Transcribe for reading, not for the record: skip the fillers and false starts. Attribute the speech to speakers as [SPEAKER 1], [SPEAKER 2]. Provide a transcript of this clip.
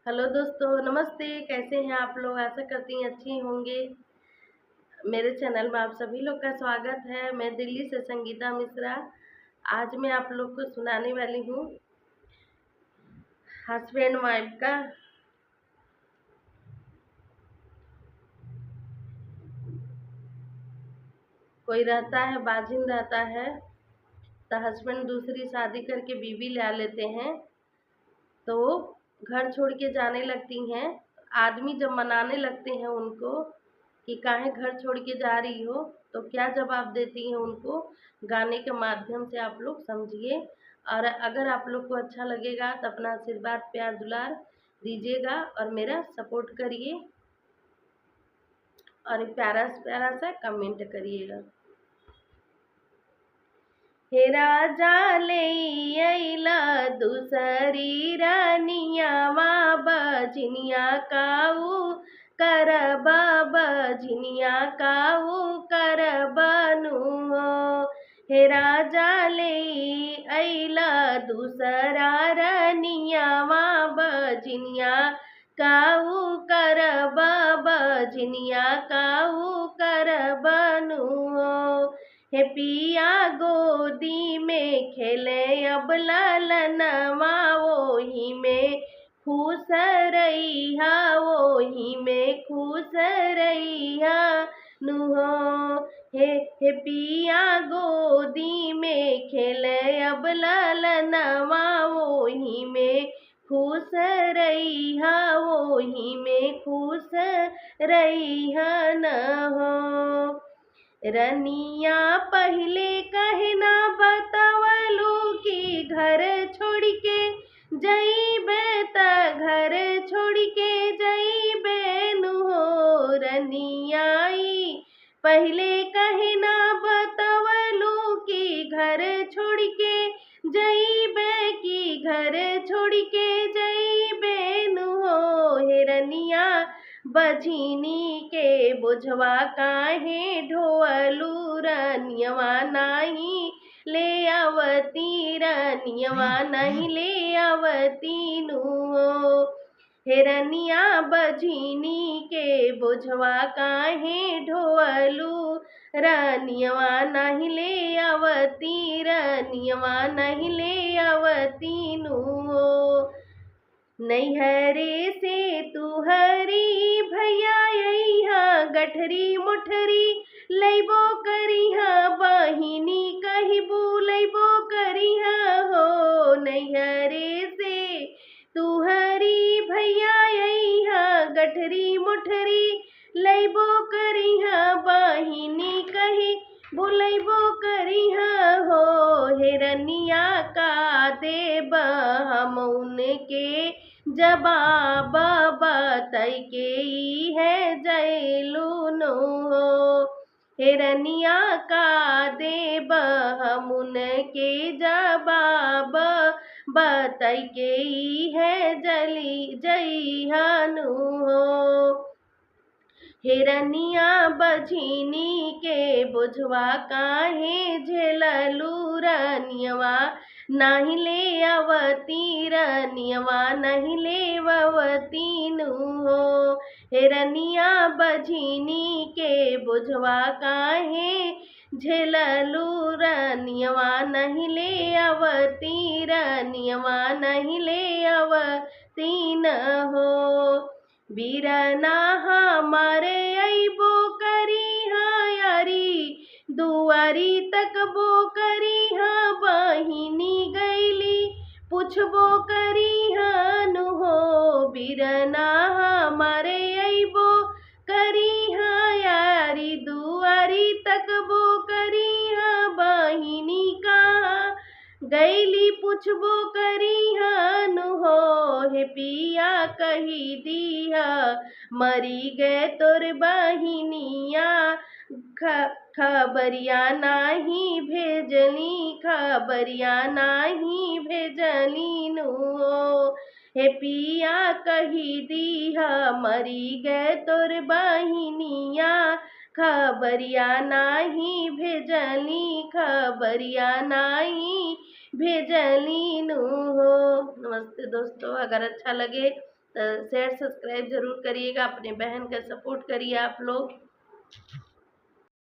[SPEAKER 1] Hello दोस्तों, नमस्ते। कैसे हैं आप लोग? आशा करती हैं अच्छी होंगे। मेरे चैनल में आप सभी लोग का स्वागत है। मैं दिल्ली से संगीता मिश्रा। आज मैं आप लोग को सुनाने वाली हूँ हस्बैंड वाइफ का। कोई रहता है, बाजिन रहता है, तो हस्बैंड दूसरी शादी करके बीवी ला लेते हैं, तो वो घर छोड़ के जाने लगती हैं। आदमी जब मनाने लगते हैं उनको कि काहे घर छोड़ के जा रही हो, तो क्या जवाब देती हैं उनको, गाने के माध्यम से आप लोग समझिए। और अगर आप लोग को अच्छा लगेगा तो अपना आशीर्वाद प्यार दुलार दीजिएगा और मेरा सपोर्ट करिए और प्यारा से प्यारा सा कमेंट करिएगा। हे राजा ले अइला दूसरी रानिया बजनिया काऊ करब बजनिया काऊ करबनु हो। हे राजा ले अइला दूसरा रानिया बजनिया काऊ करब बजनिया काऊ करबनु हो। हे पिया गोदी में खेले अब ललनवा ओही में खुश रहिया ओही में खुश रहिया नुहो। हे पिया गोदी में खेले अब ललनवा ओही में खुश रहिया ओही में खुश रहिया न हो। रनिया पहले कहना बतवलू कि घर छोड़ के जइबे त घर छोड़ के जइबे नु हो। रनियाई पहले कहना बतवलू कि घर छोड़ के जइबे कि घर छोड़ के जइबे नु हो। हे रनिया बझिनी के बुझवा काहे ढोअलू रनियवा नाही ले आवती रनियवा नहीं ले आवती नु। हे रनिया बझिनी के बुझवा काहे ढोअलू रनियवा नहीं ले आवती रनियवा नहीं ले आवती नु। नैहरे से तुहरी भैया यहाँ गठरी मुठरी लैबो करिहा बहिनी कहिबू लैबो करिहा हो। नैहरे से तुहरी भैया यहाँ गठरी मुठरी लैबो करिहा बहिनी कही बुलैबो करिहा हो। हे रनिया का देब हम उनके जवाब बतई के ई है जैलू नो हो। हे रनिया का देब हम उनके जवाब बतई के ई है जली जइहनु हो। हिरनिया बझिनी के बुझवा काहे झेललू रनियवा नहीं ले आवती रनियवा नहीं ले ववती नु हो। हिरनिया बझिनी के बुझवा काहे झेललू रनियवा नहीं ले आवती रनियवा नहीं ले आवती न हो। बीरना हमारे अइबो करिहा यारी दुआरी तक बो करिहा बहिनी गैली पुछबो करिहा नु हो। बीरना हमारे अइबो करिहा यारी दुआरी तक बो करिहा बहिनी कहाँ गैली पुछबो करिहा नु हो। हे पिया कही दिया मरी गए तोर बहिनिया खबरिया नाही भेजली खबरिया नाही भेजली नु हो। हे पिया कही दिया मरी गए तोर बहिनिया खबरिया नाही भेजली खबरिया नाही भेजली नु हो। नमस्ते दोस्तों, अगर अच्छा लगे शेयर सब्सक्राइब ज़रूर करिएगा, अपने बहन का सपोर्ट करिए आप लोग।